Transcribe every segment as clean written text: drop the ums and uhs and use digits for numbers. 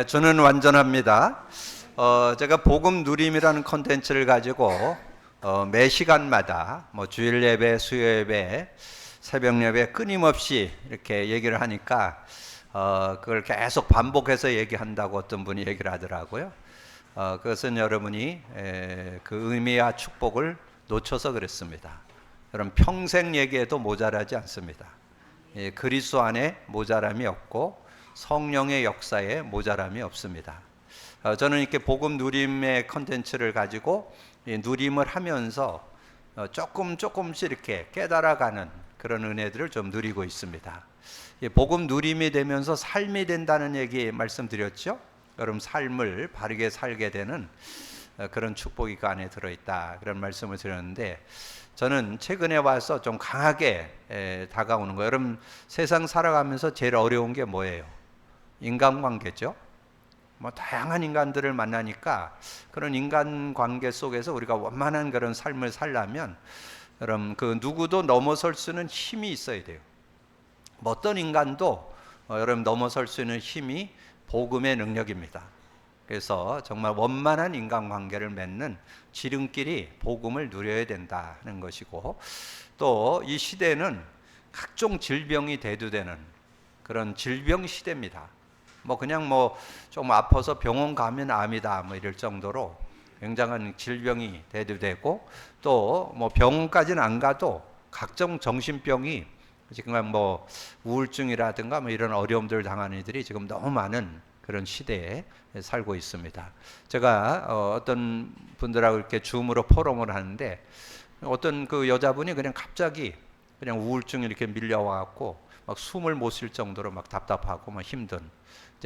저는 완전합니다. 제가 복음 누림이라는 콘텐츠를 가지고 매 시간마다 주일 예배, 수요 예배, 새벽 예배 끊임없이 이렇게 얘기를 하니까 그걸 계속 반복해서 얘기한다고 어떤 분이 얘기를 하더라고요. 그것은 여러분이 그 의미와 축복을 놓쳐서 그랬습니다. 여러분 평생 얘기해도 모자라지 않습니다. 그리스도 안에 모자람이 없고 성령의 역사에 모자람이 없습니다. 저는 이렇게 복음 누림의 컨텐츠를 가지고 누림을 하면서 조금씩 이렇게 깨달아가는 그런 은혜들을 좀 누리고 있습니다. 복음 누림이 되면서 삶이 된다는 얘기 말씀드렸죠. 여러분 삶을 바르게 살게 되는 그런 축복이 그 안에 들어있다, 그런 말씀을 드렸는데, 저는 최근에 와서 좀 강하게 다가오는 거예요. 여러분 세상 살아가면서 제일 어려운 게 뭐예요? 인간관계죠. 다양한 인간들을 만나니까 그런 인간관계 속에서 우리가 원만한 그런 삶을 살려면 여러분 그 누구도 넘어설 수 있는 힘이 있어야 돼요. 어떤 인간도 여러분 넘어설 수 있는 힘이 복음의 능력입니다. 그래서 정말 원만한 인간관계를 맺는 지름길이 복음을 누려야 된다는 것이고, 또 이 시대는 각종 질병이 대두되는 그런 질병 시대입니다. 그냥 좀 아파서 병원 가면 암이다 이럴 정도로 굉장한 질병이 대두되고, 또 병원까지는 안 가도 각종 정신병이 지금 우울증이라든가 이런 어려움들을 당하는 이들이 지금 너무 많은 그런 시대에 살고 있습니다. 제가 어떤 분들하고 이렇게 줌으로 포럼을 하는데, 어떤 그 여자분이 그냥 갑자기 그냥 우울증이 이렇게 밀려와갖고 숨을 못 쉴 정도로 답답하고 힘든,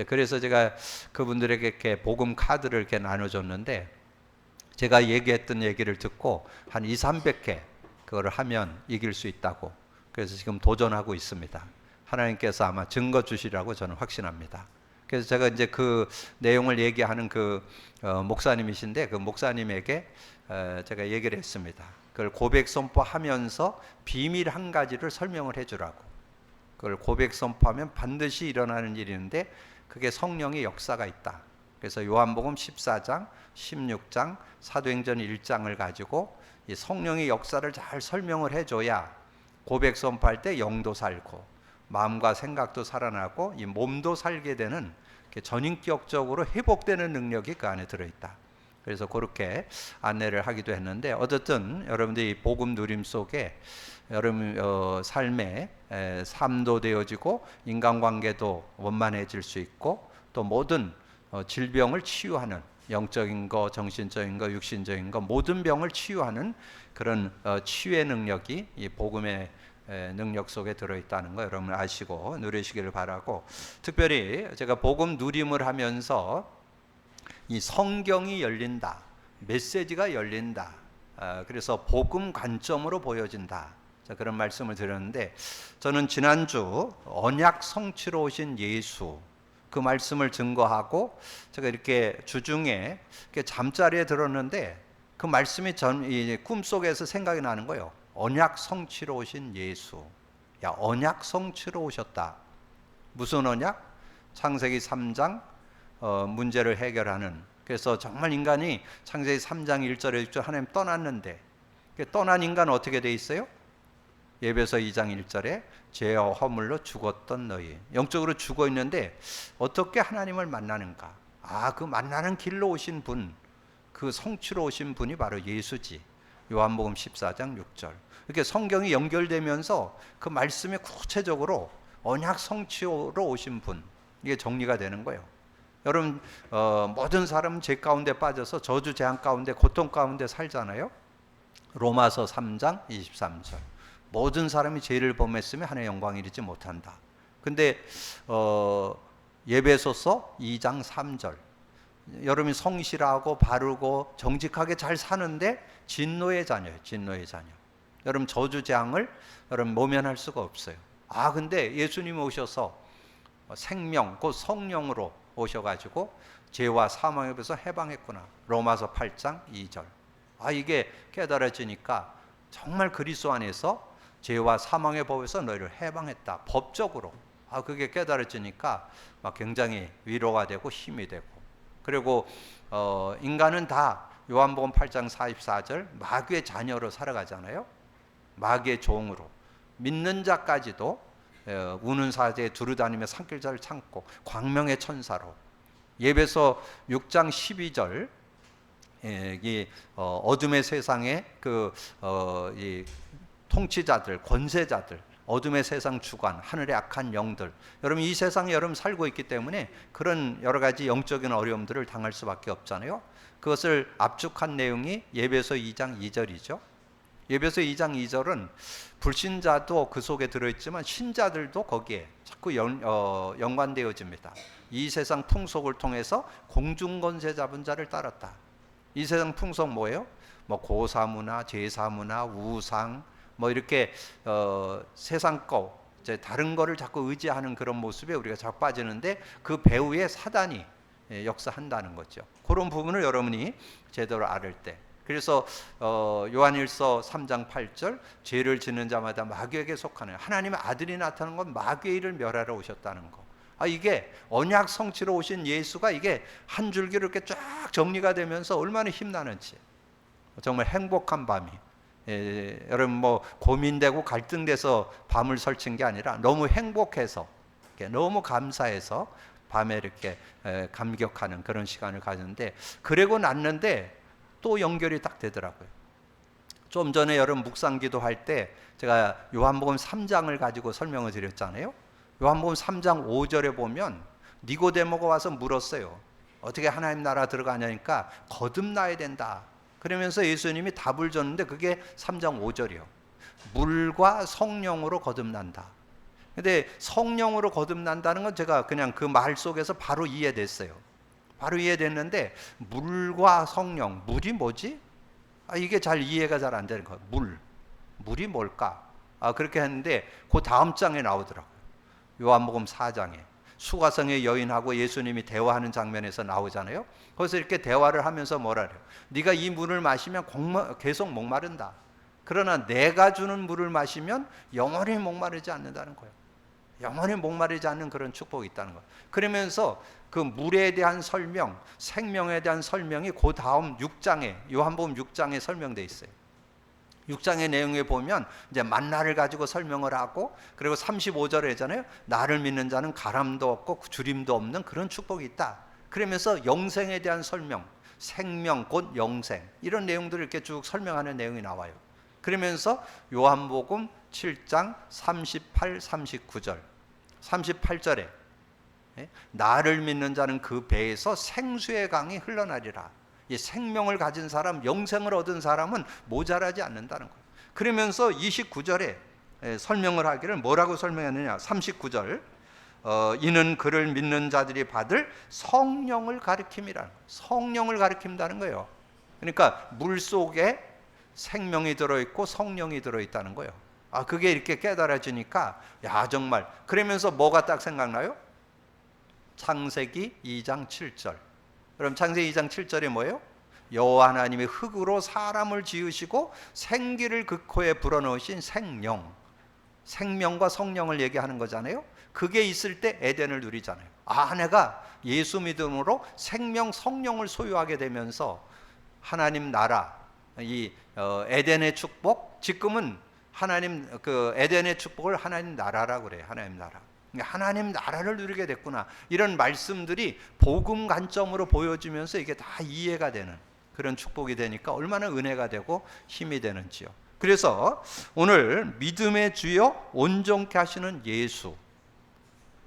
그래서 제가 그분들에게 이렇게 복음 카드를 이렇게 나눠줬는데, 제가 얘기했던 얘기를 듣고 한 200~300개 그거를 하면 이길 수 있다고, 그래서 지금 도전하고 있습니다. 하나님께서 아마 증거 주시라고 저는 확신합니다. 그래서 제가 이제 그 내용을 얘기하는 그 목사님이신데, 그 목사님에게 제가 얘기를 했습니다. 그걸 고백 선포하면서 비밀 한 가지를 설명을 해주라고. 그걸 고백 선포하면 반드시 일어나는 일인데 그게 성령의 역사가 있다. 그래서 요한복음 14장, 16장, 사도행전 1장을 가지고 이 성령의 역사를 잘 설명을 해줘야 고백 선포할 때 영도 살고 마음과 생각도 살아나고 이 몸도 살게 되는 전인격적으로 회복되는 능력이 그 안에 들어있다. 그래서 그렇게 안내를 하기도 했는데, 어쨌든 여러분들이 복음 누림 속에 여러분 삶에 삶도 되어지고 인간관계도 원만해질 수 있고, 또 모든 질병을 치유하는, 영적인 거, 정신적인 거, 육신적인 거, 모든 병을 치유하는 그런 치유의 능력이 이 복음의 능력 속에 들어있다는 거 여러분 아시고 누리시기를 바라고, 특별히 제가 복음 누림을 하면서 이 성경이 열린다, 메시지가 열린다, 그래서 복음 관점으로 보여진다, 그런 말씀을 드렸는데, 저는 지난주 언약 성취로 오신 예수 그 말씀을 증거하고, 제가 이렇게 주중에 이렇게 잠자리에 들었는데 그 말씀이 꿈속에서 생각이 나는 거예요. 언약 성취로 오신 예수. 야, 언약 성취로 오셨다. 무슨 언약? 창세기 3장 문제를 해결하는. 그래서 정말 인간이 창세기 3장 1절에 하나님 떠났는데, 떠난 인간은 어떻게 돼 있어요? 예배서 2장 1절에 죄와 허물로 죽었던 너희, 영적으로 죽어 있는데 어떻게 하나님을 만나는가? 그 만나는 길로 오신 분, 그 성취로 오신 분이 바로 예수지. 요한복음 14장 6절. 이렇게 성경이 연결되면서 그 말씀이 구체적으로 언약 성취로 오신 분, 이게 정리가 되는 거예요. 여러분 모든 사람은 죄 가운데 빠져서 저주 재앙 가운데 고통 가운데 살잖아요. 로마서 3장 23절. 모든 사람이 죄를 범했으며 하나님의 영광을 이루지 못한다. 근데 예배소서 2장 3절. 여러분이 성실하고 바르고 정직하게 잘 사는데 진노의 자녀예요. 진노의 자녀. 여러분 저주재앙을 여러분 모면할 수가 없어요. 근데 예수님이 오셔서 생명, 곧 성령으로 오셔가지고 죄와 사망에 대해서 해방했구나. 로마서 8장 2절. 이게 깨달아지니까 정말 그리스도 안에서 죄와 사망의 법에서 너희를 해방했다. 법적으로. 그게 깨달아지니까 막 굉장히 위로가 되고 힘이 되고, 그리고 인간은 다 요한복음 8장 44절 마귀의 자녀로 살아가잖아요. 마귀의 종으로. 믿는 자까지도 우는 사자에 두루다니며 산길자를 참고 광명의 천사로. 예배서 6장 12절 이 어둠의 세상에 이 통치자들, 권세자들, 어둠의 세상 주관, 하늘의 악한 영들, 여러분 이 세상에 여러분 살고 있기 때문에 그런 여러 가지 영적인 어려움들을 당할 수밖에 없잖아요. 그것을 압축한 내용이 예배서 2장 2절이죠. 예배서 2장 2절은 불신자도 그 속에 들어있지만 신자들도 거기에 자꾸 연관되어집니다. 이 세상 풍속을 통해서 공중권세 잡은 자를 따랐다. 이 세상 풍속 뭐예요? 뭐 고사문화, 제사문화, 우상, 뭐 이렇게 세상 거, 이제 다른 거를 자꾸 의지하는 그런 모습에 우리가 자꾸 빠지는데 그 배후에 사단이 역사한다는 거죠. 그런 부분을 여러분이 제대로 알을 때, 그래서 요한일서 3장 8절 죄를 짓는 자마다 마귀에게 속하는, 하나님의 아들이 나타난 건 마귀의 일을 멸하러 오셨다는 거. 이게 언약 성취로 오신 예수가 이게 한 줄기로 이렇게 쫙 정리가 되면서 얼마나 힘나는지, 정말 행복한 밤이, 여러분 뭐 고민되고 갈등돼서 밤을 설친 게 아니라 너무 행복해서, 너무 감사해서 밤에 이렇게 감격하는 그런 시간을 가졌는데, 그러고 났는데 또 연결이 딱 되더라고요. 좀 전에 여러분 묵상기도 할 때 제가 요한복음 3장을 가지고 설명을 드렸잖아요. 요한복음 3장 5절에 보면 니고데모가 와서 물었어요. 어떻게 하나님 나라 들어가냐니까 거듭나야 된다. 그러면서 예수님이 답을 줬는데 그게 3장 5절이요. 물과 성령으로 거듭난다. 근데 성령으로 거듭난다는 건 제가 그냥 그 말 속에서 바로 이해됐어요. 바로 이해됐는데 물과 성령, 물이 뭐지? 이게 잘 이해가 잘 안 되는 거예요. 물이 뭘까? 그렇게 했는데 그 다음 장에 나오더라고요. 요한복음 4장에 수가성의 여인하고 예수님이 대화하는 장면에서 나오잖아요. 거기서 이렇게 대화를 하면서 뭐라 그래요? 네가 이 물을 마시면 계속 목마른다. 그러나 내가 주는 물을 마시면 영원히 목마르지 않는다는 거예요. 영원히 목마르지 않는 그런 축복이 있다는 거예요. 그러면서 그 물에 대한 설명, 생명에 대한 설명이 그 다음 6장에, 요한복음 6장에 설명되어 있어요. 6장의 내용에 보면 이제 만나를 가지고 설명을 하고, 그리고 35절에 있잖아요. 나를 믿는 자는 가람도 없고 주림도 없는 그런 축복이 있다. 그러면서 영생에 대한 설명, 생명 곧 영생, 이런 내용들을 이렇게 쭉 설명하는 내용이 나와요. 그러면서 요한복음 7장 38, 39절, 38절에 나를 믿는 자는 그 배에서 생수의 강이 흘러나리라. 이 생명을 가진 사람, 영생을 얻은 사람은 모자라지 않는다는 거예요. 그러면서 29절에 설명을 하기를 뭐라고 설명했느냐? 39절 이는 그를 믿는 자들이 받을 성령을 가리킴이라. 성령을 가리킨다는 거예요. 그러니까 물 속에 생명이 들어있고 성령이 들어있다는 거예요. 그게 이렇게 깨달아지니까 야 정말, 그러면서 뭐가 딱 생각나요? 창세기 2장 7절. 그럼 창세기 2장 7절에 뭐예요? 여호와 하나님이 흙으로 사람을 지으시고 생기를 그 코에 불어넣으신 생명, 생명과 성령을 얘기하는 거잖아요. 그게 있을 때 에덴을 누리잖아요. 내가 예수 믿음으로 생명, 성령을 소유하게 되면서 하나님 나라, 이 에덴의 축복, 지금은 하나님 그 에덴의 축복을 하나님 나라라고 그래요. 하나님 나라. 하나님 나라를 누리게 됐구나. 이런 말씀들이 복음 관점으로 보여지면서 이게 다 이해가 되는 그런 축복이 되니까 얼마나 은혜가 되고 힘이 되는지요. 그래서 오늘 믿음의 주여 온전케 하시는 예수.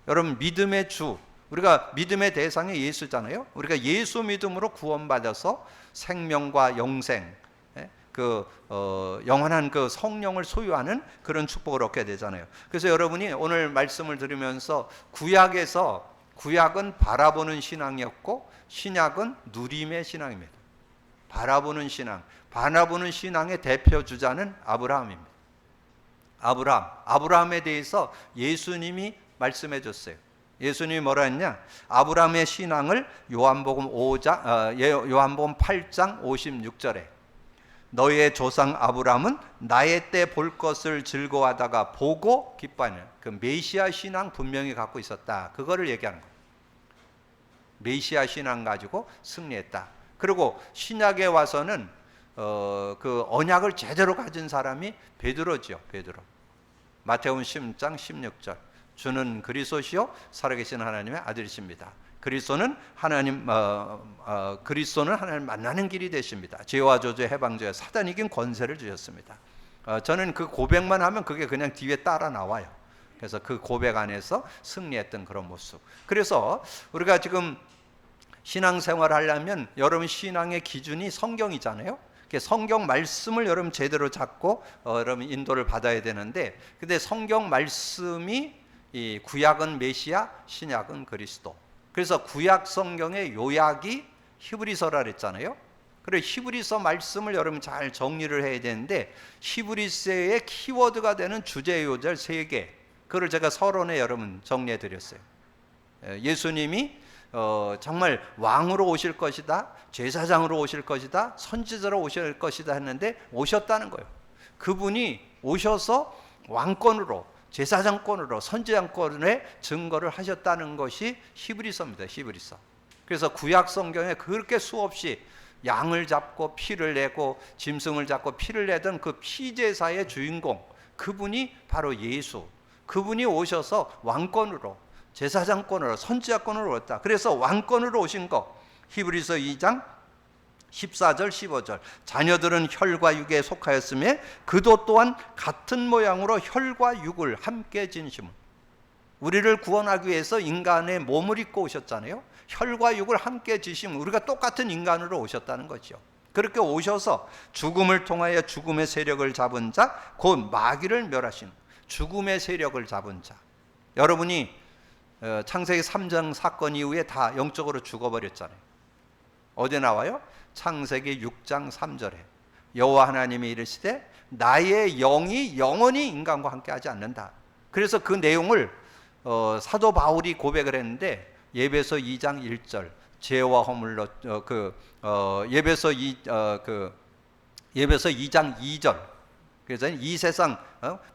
여러분 믿음의 주, 우리가 믿음의 대상이 예수잖아요. 우리가 예수 믿음으로 구원받아서 생명과 영생, 영원한 그 성령을 소유하는 그런 축복을 얻게 되잖아요. 그래서 여러분이 오늘 말씀을 들으면서 구약은 바라보는 신앙이었고 신약은 누림의 신앙입니다. 바라보는 신앙의 대표 주자는 아브라함입니다. 아브라함에 대해서 예수님이 말씀해 줬어요. 예수님이 뭐라 했냐? 아브라함의 신앙을 요한복음 8장 56절에 너의 조상 아브라함은 나의 때 볼 것을 즐거워하다가 보고 기뻐하는 그 메시아 신앙 분명히 갖고 있었다. 그거를 얘기하는 거예요. 메시아 신앙 가지고 승리했다. 그리고 신약에 와서는 그 언약을 제대로 가진 사람이 베드로죠. 베드로. 마태복음 10장 16절. 주는 그리스도시요 살아계신 하나님의 아들이십니다. 그리스도는 하나님 만나는 길이 되십니다. 죄와 저주의 해방자여 사단이 이긴 권세를 주셨습니다. 저는 그 고백만 하면 그게 그냥 뒤에 따라 나와요. 그래서 그 고백 안에서 승리했던 그런 모습. 그래서 우리가 지금 신앙생활을 하려면 여러분 신앙의 기준이 성경이잖아요. 성경 말씀을 여러분 제대로 잡고 여러분 인도를 받아야 되는데, 근데 성경 말씀이 이 구약은 메시아, 신약은 그리스도. 그래서 구약 성경의 요약이 히브리서라 그랬잖아요. 그래 히브리서 말씀을 여러분 잘 정리를 해야 되는데, 히브리서의 키워드가 되는 주제 요절 3개, 그걸 제가 서론에 여러분 정리해 드렸어요. 예수님이 정말 왕으로 오실 것이다, 제사장으로 오실 것이다, 선지자로 오실 것이다 했는데 오셨다는 거예요. 그분이 오셔서 왕권으로, 제사장권으로, 선지자권의 증거를 하셨다는 것이 히브리서입니다. 히브리서. 그래서 구약 성경에 그렇게 수없이 양을 잡고 피를 내고 짐승을 잡고 피를 내던 그 피제사의 주인공, 그분이 바로 예수. 그분이 오셔서 왕권으로, 제사장권으로, 선지자권으로 왔다. 그래서 왕권으로 오신 거, 히브리서 2장 14절 15절. 자녀들은 혈과 육에 속하였으며 그도 또한 같은 모양으로 혈과 육을 함께 지니시면, 우리를 구원하기 위해서 인간의 몸을 입고 오셨잖아요. 혈과 육을 함께 지시면 우리가 똑같은 인간으로 오셨다는 거죠. 그렇게 오셔서 죽음을 통하여 죽음의 세력을 잡은 자, 곧 마귀를 멸하신, 죽음의 세력을 잡은 자. 여러분이 창세기 3장 사건 이후에 다 영적으로 죽어버렸잖아요. 어디 나와요? 창세기 6장 3절에 여호와 하나님이 이르시되 나의 영이 영원히 인간과 함께하지 않는다. 그래서 그 내용을 사도 바울이 고백을 했는데, 예배서 2장 1절 죄와 허물로 예배서 2장 2절. 그래서 이 세상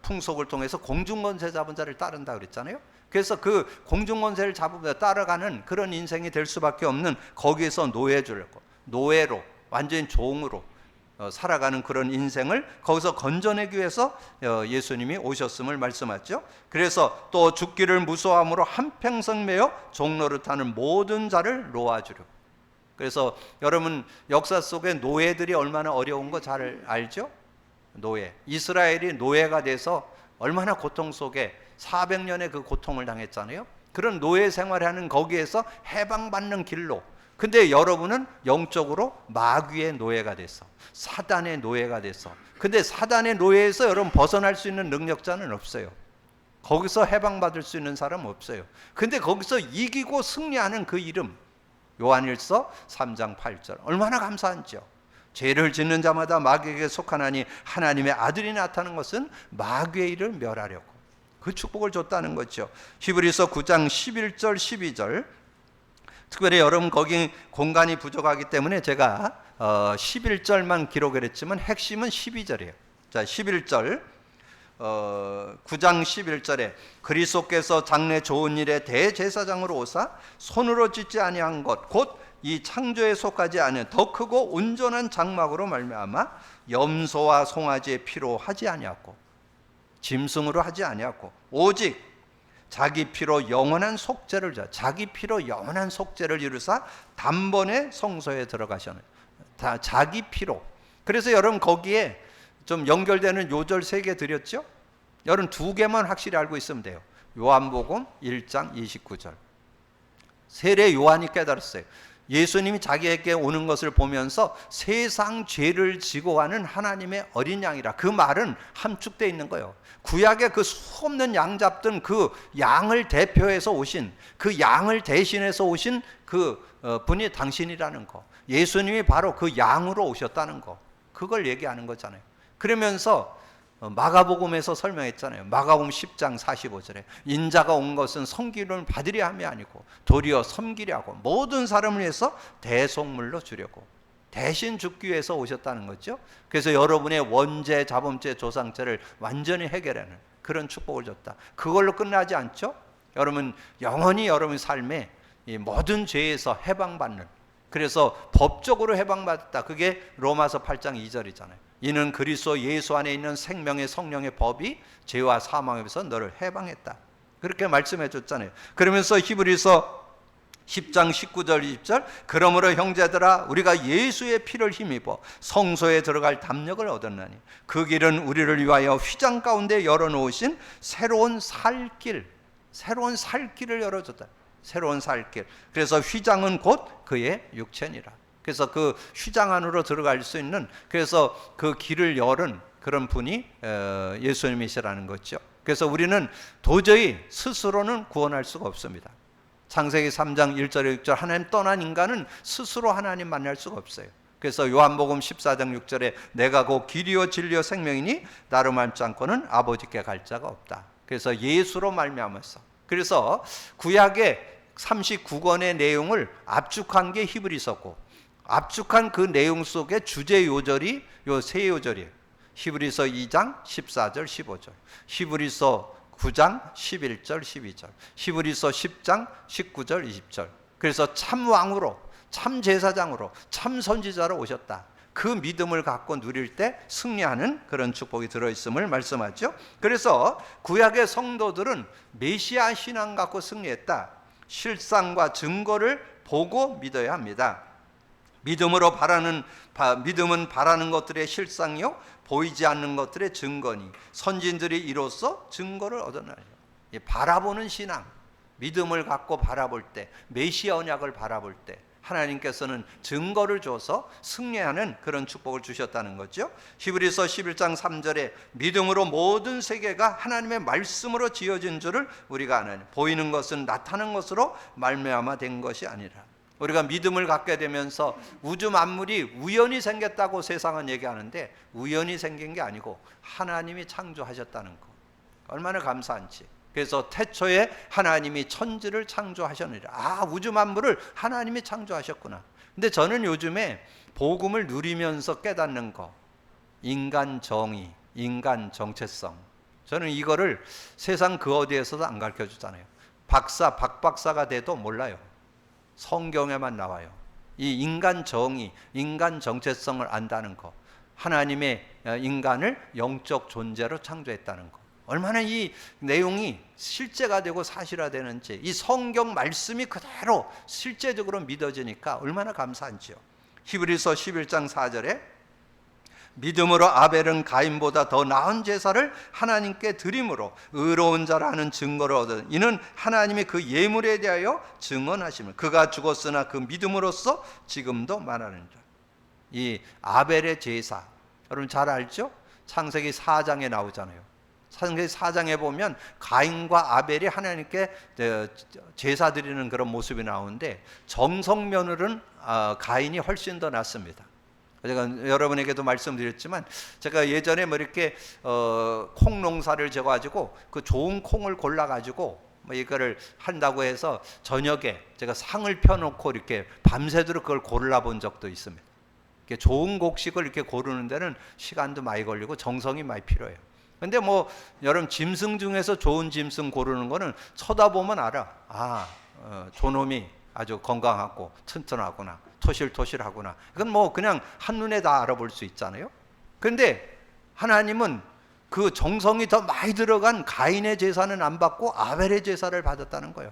풍속을 통해서 공중권세 잡은 자를 따른다 그랬잖아요. 그래서 그 공중권세를 잡으며 따라가는 그런 인생이 될 수밖에 없는, 거기에서 노예로 완전히 종으로 살아가는 그런 인생을 거기서 건져내기 위해서 예수님이 오셨음을 말씀하죠. 그래서 또 죽기를 무서워함으로 한평생 매여 종노릇하는 모든 자를 놓아주려. 그래서 여러분 역사 속에 노예들이 얼마나 어려운 거 잘 알죠? 노예. 이스라엘이 노예가 돼서 얼마나 고통 속에 400년의 그 고통을 당했잖아요. 그런 노예 생활하는 거기에서 해방받는 길로. 근데 여러분은 영적으로 마귀의 노예가 됐어. 사단의 노예가 됐어. 근데 사단의 노예에서 여러분 벗어날 수 있는 능력자는 없어요. 거기서 해방받을 수 있는 사람은 없어요. 근데 거기서 이기고 승리하는 그 이름, 요한일서 3장 8절. 얼마나 감사한지요. 죄를 짓는 자마다 마귀에게 속하나니 하나님의 아들이 나타난 것은 마귀의 일을 멸하려고 그 축복을 줬다는 거죠. 히브리서 9장 11절 12절. 특별히 여러분 거기 공간이 부족하기 때문에 제가 11절만 기록을 했지만 핵심은 12절이에요. 자, 11절 9장 11절에 그리스도께서 장래 좋은 일에 대제사장으로 오사 손으로 짓지 아니한 것 곧 이 창조에 속하지 않은 더 크고 온전한 장막으로 말미암아 염소와 송아지의 피로 하지 아니하고 짐승으로 하지 아니하고 오직 자기 피로 영원한 속죄를 자기 피로 영원한 속죄를 이루사 단번에 성소에 들어가셨는 다 자기 피로. 그래서 여러분 거기에 좀 연결되는 요절 3개 드렸죠? 여러분 2개만 확실히 알고 있으면 돼요. 요한복음 1장 29절. 세례 요한이 깨달았어요. 예수님이 자기에게 오는 것을 보면서 세상 죄를 지고 가는 하나님의 어린 양이라. 그 말은 함축되어 있는 거예요. 구약에 그 수없는 양 잡던 그 양을 대표해서 오신, 그 양을 대신해서 오신 그 분이 당신이라는 거. 예수님이 바로 그 양으로 오셨다는 거. 그걸 얘기하는 거잖아요. 그러면서 마가복음에서 설명했잖아요. 마가복음 10장 45절에 인자가 온 것은 섬기를 받으려 함이 아니고 도리어 섬기려고 모든 사람을 위해서 대속물로 주려고. 대신 죽기 위해서 오셨다는 거죠. 그래서 여러분의 원죄, 자범죄, 조상죄를 완전히 해결하는 그런 축복을 줬다. 그걸로 끝나지 않죠. 여러분 영원히 여러분 삶에 이 모든 죄에서 해방받는, 그래서 법적으로 해방받았다. 그게 로마서 8장 2절이잖아요. 이는 그리스도 예수 안에 있는 생명의 성령의 법이 죄와 사망에서 너를 해방했다. 그렇게 말씀해 줬잖아요. 그러면서 히브리서 10장 19절 20절 그러므로 형제들아 우리가 예수의 피를 힘입어 성소에 들어갈 담력을 얻었나니 그 길은 우리를 위하여 휘장 가운데 열어놓으신 새로운 살길을 열어줬다. 새로운 살길. 그래서 휘장은 곧 그의 육체니라. 그래서 그 휘장 안으로 들어갈 수 있는, 그래서 그 길을 열은 그런 분이 예수님이시라는 거죠. 그래서 우리는 도저히 스스로는 구원할 수가 없습니다. 창세기 3장 1절 6절 하나님 떠난 인간은 스스로 하나님 만날 수가 없어요. 그래서 요한복음 14장 6절에 내가 곧 길이요 진리요 생명이니 나로 말지 않고는 아버지께 갈 자가 없다. 그래서 예수로 말미암아서, 그래서 구약의 39권의 내용을 압축한 게 히브리서고, 압축한 그 내용 속에 주제 요절이 요 세 요절이에요. 히브리서 2장 14절 15절, 히브리서 9장 11절 12절, 히브리서 10장 19절 20절. 그래서 참 왕으로, 참 제사장으로, 참 선지자로 오셨다. 그 믿음을 갖고 누릴 때 승리하는 그런 축복이 들어있음을 말씀하죠. 그래서 구약의 성도들은 메시아 신앙 갖고 승리했다. 실상과 증거를 보고 믿어야 합니다. 믿음은 바라는 것들의 실상이요 보이지 않는 것들의 증거니 선진들이 이로써 증거를 얻어나요. 바라보는 신앙, 믿음을 갖고 바라볼 때, 메시아 언약을 바라볼 때 하나님께서는 증거를 줘서 승리하는 그런 축복을 주셨다는 거죠. 히브리서 11장 3절에 믿음으로 모든 세계가 하나님의 말씀으로 지어진 줄을 우리가 아나니 보이는 것은 나타난 것으로 말미암아 된 것이 아니라. 우리가 믿음을 갖게 되면서 우주 만물이 우연히 생겼다고 세상은 얘기하는데 우연히 생긴 게 아니고 하나님이 창조하셨다는 거, 얼마나 감사한지. 그래서 태초에 하나님이 천지를 창조하셨느니라. 아, 우주 만물을 하나님이 창조하셨구나. 근데 저는 요즘에 복음을 누리면서 깨닫는 거, 인간 정의, 인간 정체성, 저는 이거를 세상 그 어디에서도 안 가르쳐 주잖아요. 박박사가 돼도 몰라요. 성경에만 나와요. 이 인간 정의, 인간 정체성을 안다는 거, 하나님의 인간을 영적 존재로 창조했다는 거, 얼마나 이 내용이 실제가 되고 사실화되는지, 이 성경 말씀이 그대로 실제적으로 믿어지니까 얼마나 감사한지요. 히브리서 11장 4절에 믿음으로 아벨은 가인보다 더 나은 제사를 하나님께 드림으로 의로운 자라는 증거를 얻은 이는 하나님이 그 예물에 대하여 증언하심을 그가 죽었으나 그 믿음으로써 지금도 말하느니라. 이 아벨의 제사, 여러분 잘 알죠? 창세기 4장에 나오잖아요. 창세기 4장에 보면 가인과 아벨이 하나님께 제사 드리는 그런 모습이 나오는데 정성면으로는 가인이 훨씬 더 낫습니다. 제가 여러분에게도 말씀드렸지만 제가 예전에 뭐 이렇게 콩 농사를 지어가지고 그 좋은 콩을 골라가지고 뭐 이거를 한다고 해서 저녁에 제가 상을 펴놓고 이렇게 밤새도록 그걸 골라본 적도 있습니다. 이렇게 좋은 곡식을 이렇게 고르는 데는 시간도 많이 걸리고 정성이 많이 필요해요. 근데 뭐 여러분 짐승 중에서 좋은 짐승 고르는 거는 쳐다보면 알아. 저놈이 아주 건강하고 튼튼하구나, 토실토실하구나. 이건 뭐 그냥 한눈에 다 알아볼 수 있잖아요. 그런데 하나님은 그 정성이 더 많이 들어간 가인의 제사는 안 받고 아벨의 제사를 받았다는 거예요.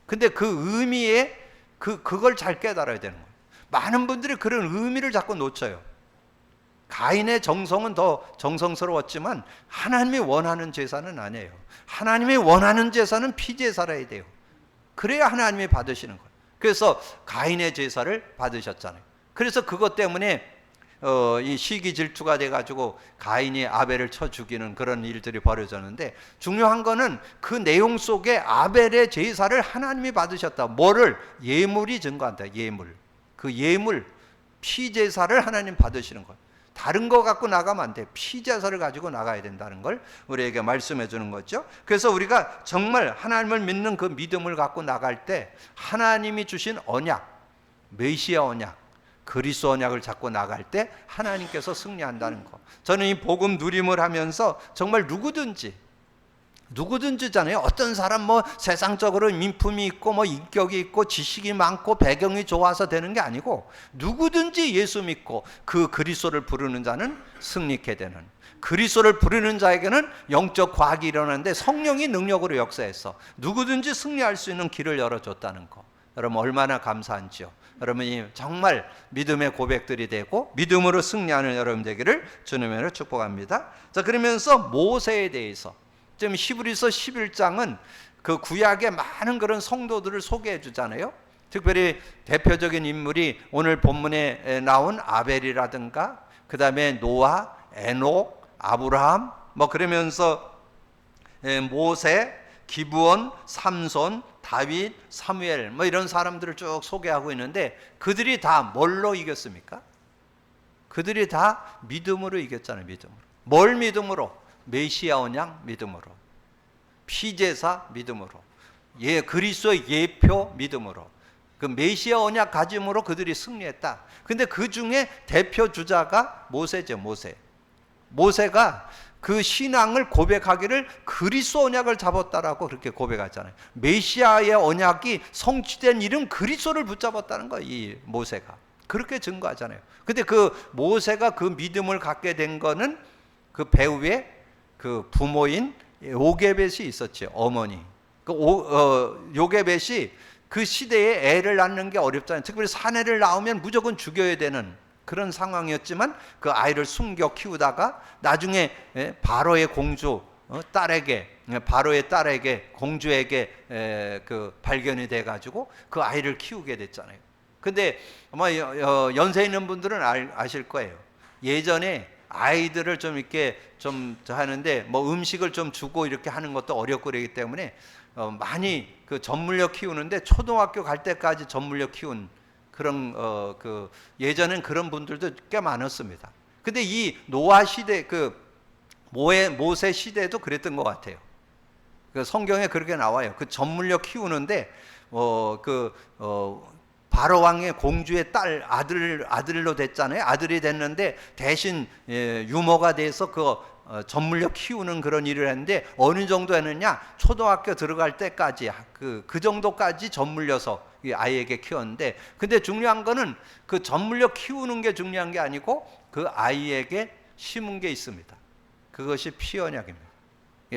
근데 그 의미에 그걸 잘 깨달아야 되는 거예요. 많은 분들이 그런 의미를 자꾸 놓쳐요. 가인의 정성은 더 정성스러웠지만 하나님이 원하는 제사는 아니에요. 하나님이 원하는 제사는 피제사라야 돼요. 그래야 하나님이 받으시는 거예요. 그래서 가인의 제사를 받으셨잖아요. 그래서 그것 때문에 이 시기 질투가 돼가지고 가인이 아벨을 쳐 죽이는 그런 일들이 벌어졌는데, 중요한 거는 그 내용 속에 아벨의 제사를 하나님이 받으셨다. 뭐를? 예물이 증거한다. 예물. 그 예물, 피제사를 하나님 받으시는 거예요. 다른 거 갖고 나가면 안 돼. 피제사를 가지고 나가야 된다는 걸 우리에게 말씀해 주는 거죠. 그래서 우리가 정말 하나님을 믿는 그 믿음을 갖고 나갈 때 하나님이 주신 언약, 메시아 언약, 그리스도 언약을 잡고 나갈 때 하나님께서 승리한다는 거. 저는 이 복음 누림을 하면서 정말 누구든지잖아요. 어떤 사람 뭐 세상적으로 민품이 있고 뭐 인격이 있고 지식이 많고 배경이 좋아서 되는 게 아니고, 누구든지 예수 믿고 그 그리스도를 부르는 자는 승리케 되는, 그리스도를 부르는 자에게는 영적 과학이 일어나는데 성령이 능력으로 역사해서 누구든지 승리할 수 있는 길을 열어줬다는 거. 여러분 얼마나 감사한지요. 여러분이 정말 믿음의 고백들이 되고 믿음으로 승리하는 여러분 되기를 주님으로 축복합니다. 자, 그러면서 모세에 대해서 지금 히브리서 11장은 그 구약의 많은 그런 성도들을 소개해 주잖아요. 특별히 대표적인 인물이 오늘 본문에 나온 아벨이라든가, 그 다음에 노아, 에녹, 아브라함, 뭐 그러면서 모세, 기브온, 삼손, 다윗, 사무엘, 뭐 이런 사람들을 쭉 소개하고 있는데, 그들이 다 뭘로 이겼습니까? 그들이 다 믿음으로 이겼잖아요. 믿음으로. 뭘 믿음으로? 메시아 언약 믿음으로, 피제사 믿음으로, 그리스도의 예표 믿음으로, 그 메시아 언약 가짐으로 그들이 승리했다. 근데 그 중에 대표 주자가 모세죠. 모세가 그 신앙을 고백하기를 그리스도 언약을 잡았다라고 그렇게 고백하잖아요. 메시아의 언약이 성취된 일은 그리스도를 붙잡았다는 거예요. 이 모세가 그렇게 증거하잖아요. 근데 그 모세가 그 믿음을 갖게 된 거는 그 배후에 그 부모인 요게벳이 있었죠. 어머니. 요게벳이 그 시대에 애를 낳는 게 어렵잖아요. 특별히 사내를 낳으면 무조건 죽여야 되는 그런 상황이었지만, 그 아이를 숨겨 키우다가 나중에 바로의 공주 바로의 딸에게, 공주에게 그 발견이 돼가지고 그 아이를 키우게 됐잖아요. 근데 아마 연세 있는 분들은 아실 거예요. 예전에 아이들을 좀 이렇게 좀 하는데 뭐 음식을 좀 주고 이렇게 하는 것도 어렵고 그러기 때문에 많이 그 젖물려 키우는데, 초등학교 갈 때까지 젖물려 키운 그런 그 예전엔 그런 분들도 꽤 많았습니다. 근데 이 노아 시대, 그 모세 시대도 그랬던 것 같아요. 그 성경에 그렇게 나와요. 그 젖물려 키우는데 바로 왕의 공주의 딸 아들로 됐잖아요. 아들이 됐는데 대신 유모가 돼서 젖물려 키우는 그런 일을 했는데, 어느 정도 했느냐? 초등학교 들어갈 때까지 그 정도까지 젖물려서 이 아이에게 키웠는데, 근데 중요한 거는 그 젖물려 키우는 게 중요한 게 아니고 그 아이에게 심은 게 있습니다. 그것이 피언약입니다.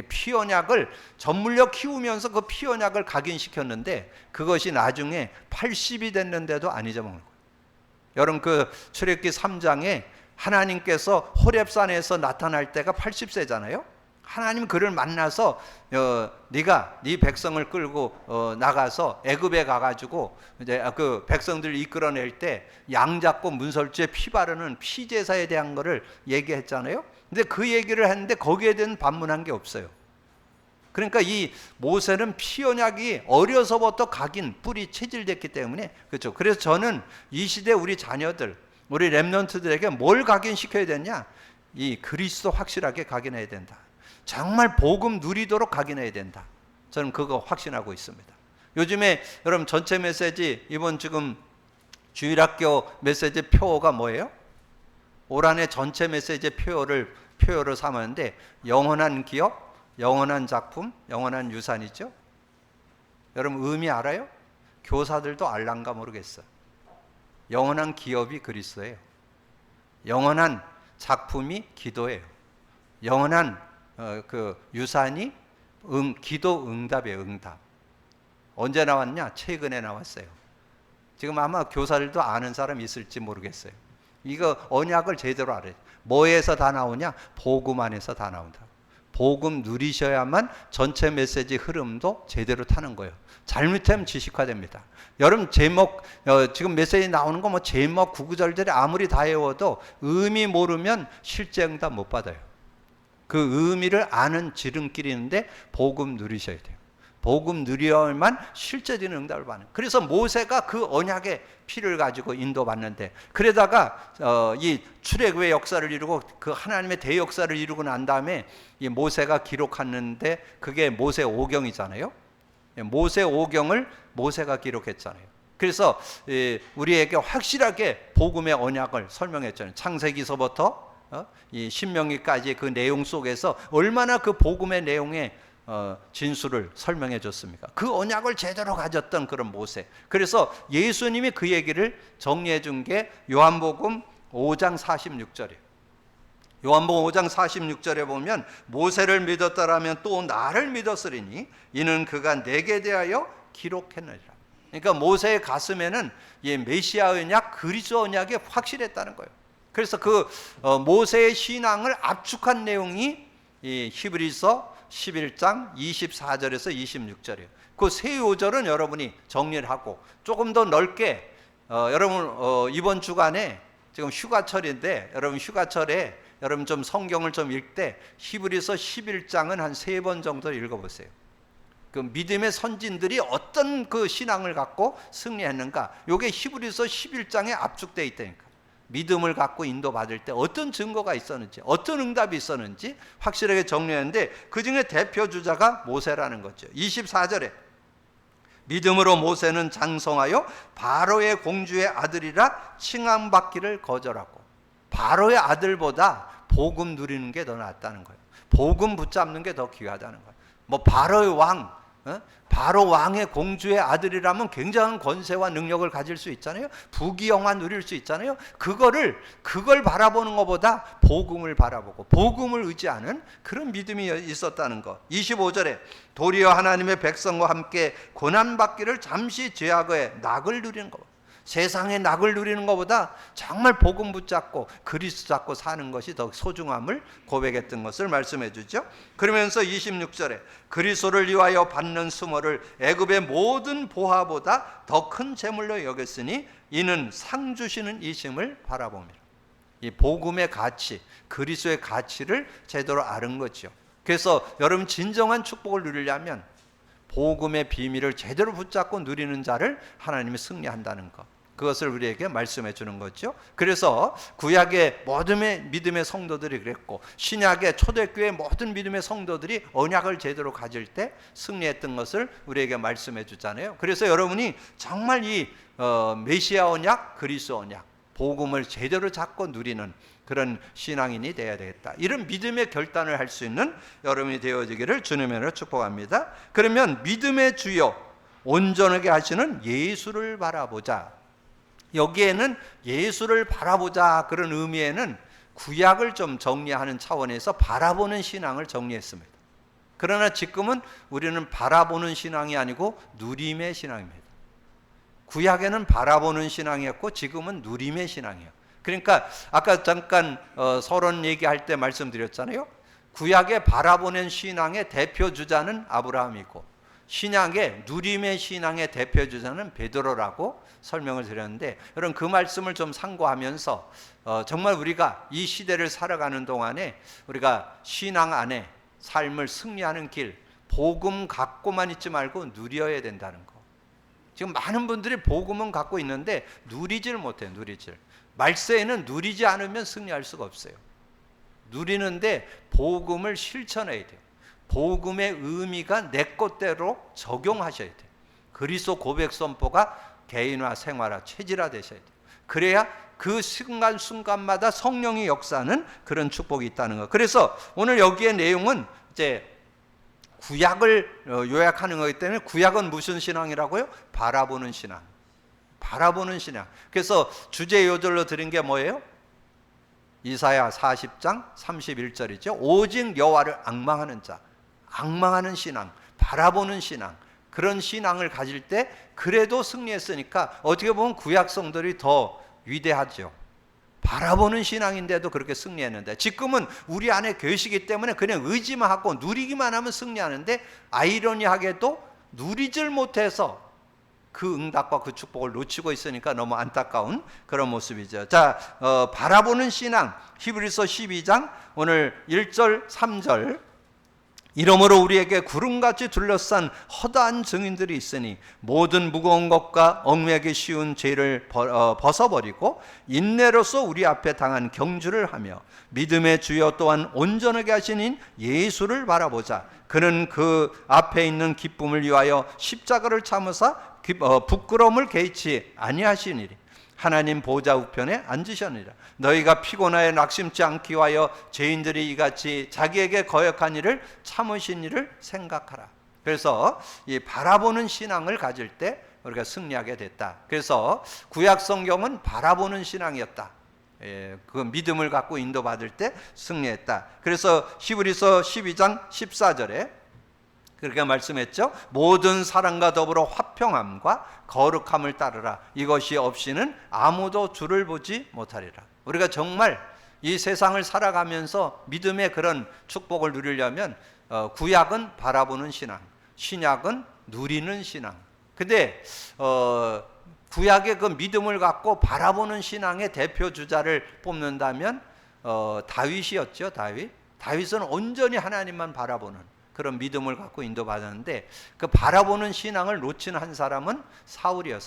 피언약을 젖물려 키우면서 그 피언약을 각인시켰는데, 그것이 나중에 80이 됐는데도 안 잊어먹는 거예요. 여러분 그 출애굽기 3장에 하나님께서 호렙산에서 나타날 때가 80세잖아요. 하나님 그를 만나서 네가 네 백성을 끌고 나가서 애굽에 가가지고 이제 그 백성들을 이끌어낼 때 양 잡고 문설주에 피 바르는 피제사에 대한 거를 얘기했잖아요. 근데 그 얘기를 했는데 거기에 대한 반문한 게 없어요. 그러니까 이 모세는 피언약이 어려서부터 각인 뿌리 체질됐기 때문에, 그렇죠. 그래서 저는 이 시대 우리 자녀들, 우리 렘넌트들에게 뭘 각인시켜야 되냐? 이 그리스도 확실하게 각인해야 된다. 정말 복음 누리도록 각인해야 된다. 저는 그거 확신하고 있습니다. 요즘에 여러분 전체 메시지, 이번 지금 주일학교 메시지 표어가 뭐예요? 올 한해 전체 메시지 표어를 삼았는데, 영원한 기업, 영원한 작품, 영원한 유산이죠. 여러분 의미 알아요? 교사들도 알란가 모르겠어요. 영원한 기업이 그리스도예요. 영원한 작품이 기도예요. 영원한 그 유산이 기도 응답이에요. 응답. 언제 나왔냐? 최근에 나왔어요. 지금 아마 교사들도 아는 사람 있을지 모르겠어요. 이거 언약을 제대로 알아요. 뭐에서 다 나오냐? 복음 안에서 다 나온다. 복음 누리셔야만 전체 메시지 흐름도 제대로 타는 거예요. 잘못하면 지식화됩니다. 여러분 제목 지금 메시지 나오는 거 뭐 제목 구구절절이 아무리 다 외워도 의미 모르면 실제 응답 못 받아요. 그 의미를 아는 지름길이 있는데 복음 누리셔야 돼요. 복음 누려야만 실제적인 응답을 받는. 그래서 모세가 그 언약의 피를 가지고 인도받는데, 그러다가 이 출애굽의 역사를 이루고 그 하나님의 대역사를 이루고 난 다음에 이 모세가 기록하는데, 그게 모세 오경이잖아요. 모세 오경을 모세가 기록했잖아요. 그래서 우리에게 확실하게 복음의 언약을 설명했잖아요. 창세기서부터 이 신명기까지 그 내용 속에서 얼마나 그 복음의 내용에 진수를 설명해 줬습니까? 그 언약을 제대로 가졌던 그런 모세. 그래서 예수님이 그 얘기를 정리해 준 게 요한복음 5장 46절이에요. 요한복음 5장 46절에 보면 모세를 믿었더라면 또 나를 믿었으리니 이는 그가 내게 대하여 기록했느니라. 그러니까 모세의 가슴에는 이 메시아 언약, 그리스도 언약이 확실했다는 거예요. 그래서 그 모세의 신앙을 압축한 내용이 이 히브리서 11장 24절에서 26절이에요. 그 세 요절은 여러분이 정리를 하고 조금 더 넓게 여러분 이번 주간에 지금 휴가철인데 여러분 휴가철에 여러분 좀 성경을 좀 읽을 때 히브리서 11장은 한 3번 정도 읽어보세요. 그 믿음의 선진들이 어떤 그 신앙을 갖고 승리했는가, 이게 히브리서 11장에 압축되어 있다니까. 믿음을 갖고 인도받을 때 어떤 증거가 있었는지, 어떤 응답이 있었는지 확실하게 정리했는데 그 중에 대표 주자가 모세라는 거죠. 24절에 믿음으로 모세는 장성하여 바로의 공주의 아들이라 칭함받기를 거절하고, 바로의 아들보다 복음 누리는 게 더 낫다는 거예요. 복음 붙잡는 게 더 귀하다는 거예요. 뭐 바로의 왕, 바로 왕의 공주의 아들이라면 굉장한 권세와 능력을 가질 수 있잖아요. 부귀영화 누릴 수 있잖아요. 그걸 바라보는 것보다 복음을 바라보고 복음을 의지하는 그런 믿음이 있었다는 것. 25절에 도리어 하나님의 백성과 함께 고난받기를 잠시 죄악의 낙을 누리는 것. 세상의 낙을 누리는 것보다 정말 복음 붙잡고 그리스도 잡고 사는 것이 더 소중함을 고백했던 것을 말씀해 주죠. 그러면서 26절에 그리스도를 위하여 받는 수모를 애굽의 모든 보화보다 더 큰 재물로 여겼으니 이는 상 주시는 이심을 바라봅니다. 이 복음의 가치, 그리스도의 가치를 제대로 아는 거죠. 그래서 여러분 진정한 축복을 누리려면 복음의 비밀을 제대로 붙잡고 누리는 자를 하나님이 승리한다는 것, 그것을 우리에게 말씀해 주는 거죠. 그래서 구약의 모든 믿음의 성도들이 그랬고 신약의 초대교회 모든 믿음의 성도들이 언약을 제대로 가질 때 승리했던 것을 우리에게 말씀해 주잖아요. 그래서 여러분이 정말 이 메시아 언약, 그리스도 언약, 복음을 제대로 잡고 누리는 그런 신앙인이 되어야 되겠다. 이런 믿음의 결단을 할 수 있는 여러분이 되어지기를 주님으로 축복합니다. 그러면 믿음의 주요 온전하게 하시는 예수를 바라보자. 여기에는 예수를 바라보자 그런 의미에는 구약을 좀 정리하는 차원에서 바라보는 신앙을 정리했습니다. 그러나 지금은 우리는 바라보는 신앙이 아니고 누림의 신앙입니다. 구약에는 바라보는 신앙이었고 지금은 누림의 누림이에요. 그러니까 아까 잠깐 서론 얘기할 때 말씀드렸잖아요. 구약에 바라보는 신앙의 대표 주자는 아브라함이고 신약의 누림의 신앙의 대표 주자는 베드로라고 설명을 드렸는데, 여러분 그 말씀을 좀 상고하면서 정말 우리가 이 시대를 살아가는 동안에 우리가 신앙 안에 삶을 승리하는 길, 복음 갖고만 있지 말고 누려야 된다는 거. 지금 많은 분들이 복음은 갖고 있는데 누리질 못해요. 말세에는 누리지 않으면 승리할 수가 없어요. 누리는데 복음을 실천해야 돼요. 복음의 의미가 내 것대로 적용하셔야 돼요. 그리스도 고백 선포가 개인화, 생활화, 체질화 되셔야 돼요. 그래야 그 순간순간마다 성령이 역사하는 그런 축복이 있다는 것. 그래서 오늘 여기의 내용은 이제 구약을 요약하는 거기 때문에 구약은 무슨 신앙이라고요? 바라보는 신앙. 바라보는 신앙. 그래서 주제 요절로 드린 게 뭐예요? 이사야 40장 31절이죠. 오직 여호와를 앙망하는 자, 앙망하는 신앙, 바라보는 신앙, 그런 신앙을 가질 때 그래도 승리했으니까 어떻게 보면 구약 성도들이 더 위대하죠. 바라보는 신앙인데도 그렇게 승리했는데 지금은 우리 안에 계시기 때문에 그냥 의지만 하고 누리기만 하면 승리하는데 아이러니하게도 누리질 못해서 그 응답과 그 축복을 놓치고 있으니까 너무 안타까운 그런 모습이죠. 자, 바라보는 신앙 히브리서 12장 오늘 1절 3절 이러므로 우리에게 구름같이 둘러싼 허다한 증인들이 있으니 모든 무거운 것과 얽매기 쉬운 죄를 벗어버리고 인내로서 우리 앞에 당한 경주를 하며 믿음의 주여 또한 온전하게 하시는 예수를 바라보자. 그는 그 앞에 있는 기쁨을 위하여 십자가를 참으사 부끄러움을 개의치 아니하시니리. 하나님 보좌 우편에 앉으셨느니라. 너희가 피곤하여 낙심치 않기 위하여 죄인들이 이같이 자기에게 거역한 일을 참으신 일을 생각하라. 그래서 이 바라보는 신앙을 가질 때 우리가 승리하게 됐다. 그래서 구약 성경은 바라보는 신앙이었다. 그 믿음을 갖고 인도받을 때 승리했다. 그래서 히브리서 12장 14절에 그렇게 말씀했죠. 모든 사랑과 더불어 화평함과 거룩함을 따르라. 이것이 없이는 아무도 주를 보지 못하리라. 우리가 정말 이 세상을 살아가면서 믿음의 그런 축복을 누리려면 구약은 바라보는 신앙, 신약은 누리는 신앙. 근데 구약의 그 믿음을 갖고 바라보는 신앙의 대표 주자를 뽑는다면 다윗이었죠. 다윗은 온전히 하나님만 바라보는 그런 믿음을 갖고 인도받았는데, 그 바라보는 신앙을 놓친 한 사람은 사울이에요.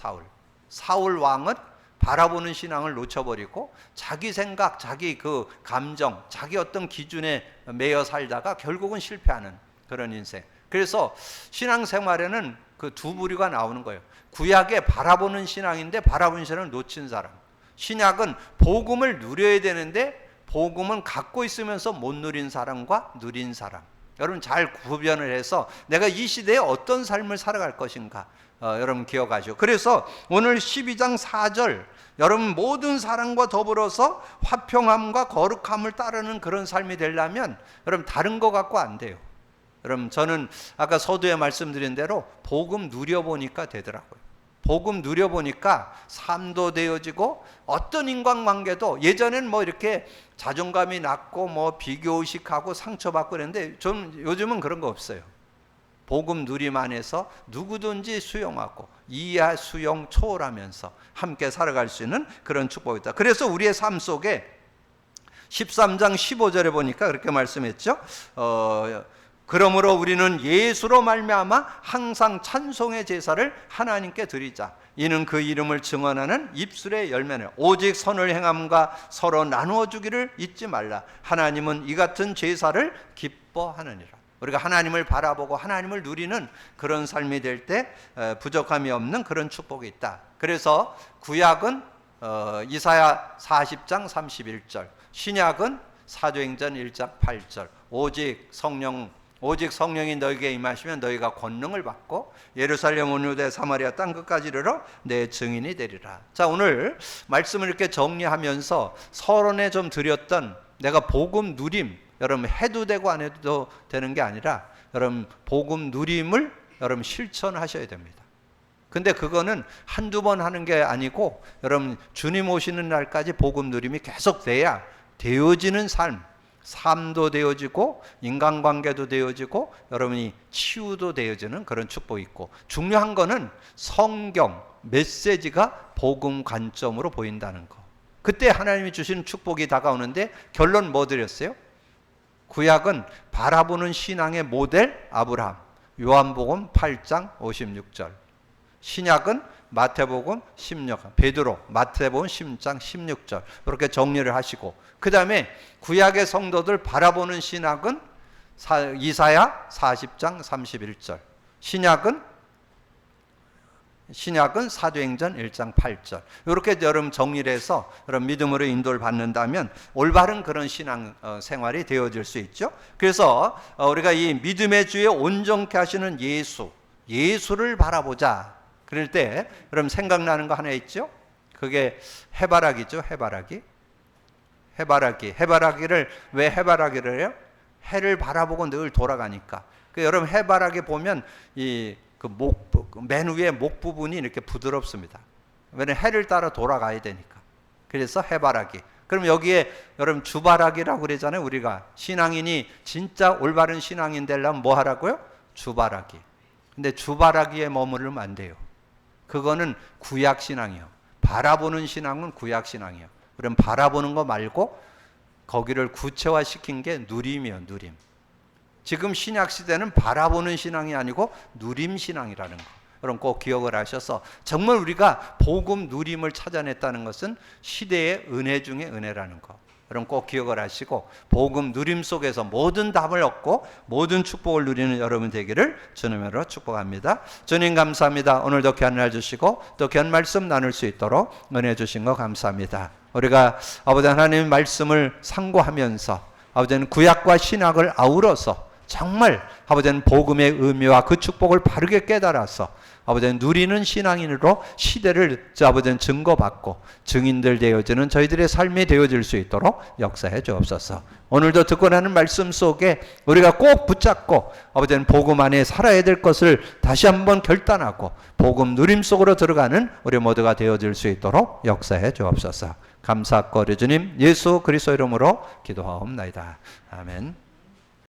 사울 왕은 바라보는 신앙을 놓쳐버리고 자기 생각, 자기 그 감정, 자기 어떤 기준에 매여 살다가 결국은 실패하는 그런 인생. 그래서 신앙생활에는 그 두 부류가 나오는 거예요. 구약에 바라보는 신앙인데 바라보는 신앙을 놓친 사람, 신약은 복음을 누려야 되는데 복음은 갖고 있으면서 못 누린 사람과 누린 사람. 여러분 잘 구별을 해서 내가 이 시대에 어떤 삶을 살아갈 것인가 여러분 기억하시오. 그래서 오늘 12장 4절, 여러분 모든 사랑과 더불어서 화평함과 거룩함을 따르는 그런 삶이 되려면 여러분 다른 거 갖고 안 돼요. 여러분 저는 아까 서두에 말씀드린 대로 복음 누려보니까 되더라고요. 복음 누려보니까 삶도 되어지고 어떤 인간관계도, 예전엔 뭐 이렇게 자존감이 낮고 뭐 비교의식하고 상처받고 그랬는데 좀 요즘은 그런 거 없어요. 복음 누림 안에서 누구든지 수용하고 이해, 수용, 초월하면서 함께 살아갈 수 있는 그런 축복이 있다. 그래서 우리의 삶 속에 13장 15절에 보니까 그렇게 말씀했죠. 그러므로 우리는 예수로 말미암아 항상 찬송의 제사를 하나님께 드리자. 이는 그 이름을 증언하는 입술의 열매는 오직 선을 행함과 서로 나누어 주기를 잊지 말라. 하나님은 이 같은 제사를 기뻐하느니라. 우리가 하나님을 바라보고 하나님을 누리는 그런 삶이 될 때 부족함이 없는 그런 축복이 있다. 그래서 구약은 이사야 40장 31절, 신약은 사도행전 1장 8절, 오직 성령이 너희에게 임하시면 너희가 권능을 받고 예루살렘 온 유대 사마리아 땅 끝까지 이르러 내 증인이 되리라. 자, 오늘 말씀을 이렇게 정리하면서 서론에 좀 드렸던 내가 복음 누림, 여러분 해도 되고 안 해도 되는 게 아니라 여러분 복음 누림을 여러분 실천하셔야 됩니다. 근데 그거는 한두 번 하는 게 아니고 여러분 주님 오시는 날까지 복음 누림이 계속 돼야 되어지는 삶도 되어지고 인간관계도 되어지고 여러분이 치유도 되어지는 그런 축복이 있고, 중요한 거는 성경 메시지가 복음 관점으로 보인다는 거. 그때 하나님이 주신 축복이 다가오는데 결론 뭐 드렸어요? 구약은 바라보는 신앙의 모델 아브라함, 요한복음 8장 56절. 신약은 마태복음 16장, 베드로 마태복음 10장 16절. 이렇게 정리를 하시고, 그 다음에 구약의 성도들 바라보는 신학은 이사야 40장 31절, 신약은 사도행전 1장 8절. 이렇게 여러분 정리를 해서 여러분 믿음으로 인도를 받는다면 올바른 그런 신앙 생활이 되어질 수 있죠. 그래서 우리가 이 믿음의 주에 온전케 하시는 예수를 바라보자. 그럴 때 여러분 생각나는 거 하나 있죠? 그게 해바라기죠. 해바라기를 왜 해바라기를 해요? 해를 바라보고 늘 돌아가니까. 여러분 해바라기 보면 맨 위에 목 부분이 이렇게 부드럽습니다. 왜냐면 해를 따라 돌아가야 되니까. 그래서 해바라기. 그럼 여기에 여러분 주바라기라고 그러잖아요. 우리가 신앙인이 진짜 올바른 신앙인 되려면 뭐 하라고요? 주바라기. 근데 주바라기에 머무르면 안 돼요. 그거는 구약 신앙이요. 바라보는 신앙은 구약 신앙이요. 그럼 바라보는 거 말고 거기를 구체화시킨 게 누림이요. 누림. 지금 신약 시대는 바라보는 신앙이 아니고 누림 신앙이라는 거. 여러분 꼭 기억을 하셔서 정말 우리가 복음 누림을 찾아냈다는 것은 시대의 은혜 중에 은혜라는 거. 그럼 꼭 기억을 하시고 복음 누림 속에서 모든 답을 얻고 모든 축복을 누리는 여러분 되기를 주님으로 축복합니다. 주님 감사합니다. 오늘도 귀한 날 주시고 또 귀한 말씀 나눌 수 있도록 은혜 주신 거 감사합니다. 우리가 아버지 하나님의 말씀을 상고하면서 아버지는 구약과 신약을 아우러서 정말 아버지는 복음의 의미와 그 축복을 바르게 깨달아서 아버지는 누리는 신앙인으로 시대를 아버지는 증거받고 증인들 되어지는 저희들의 삶이 되어질 수 있도록 역사해 주옵소서. 오늘도 듣고 나는 말씀 속에 우리가 꼭 붙잡고 아버지는 복음 안에 살아야 될 것을 다시 한번 결단하고 복음 누림 속으로 들어가는 우리 모두가 되어질 수 있도록 역사해 주옵소서. 감사하고 우리 주님 예수 그리스도 이름으로 기도하옵나이다. 아멘.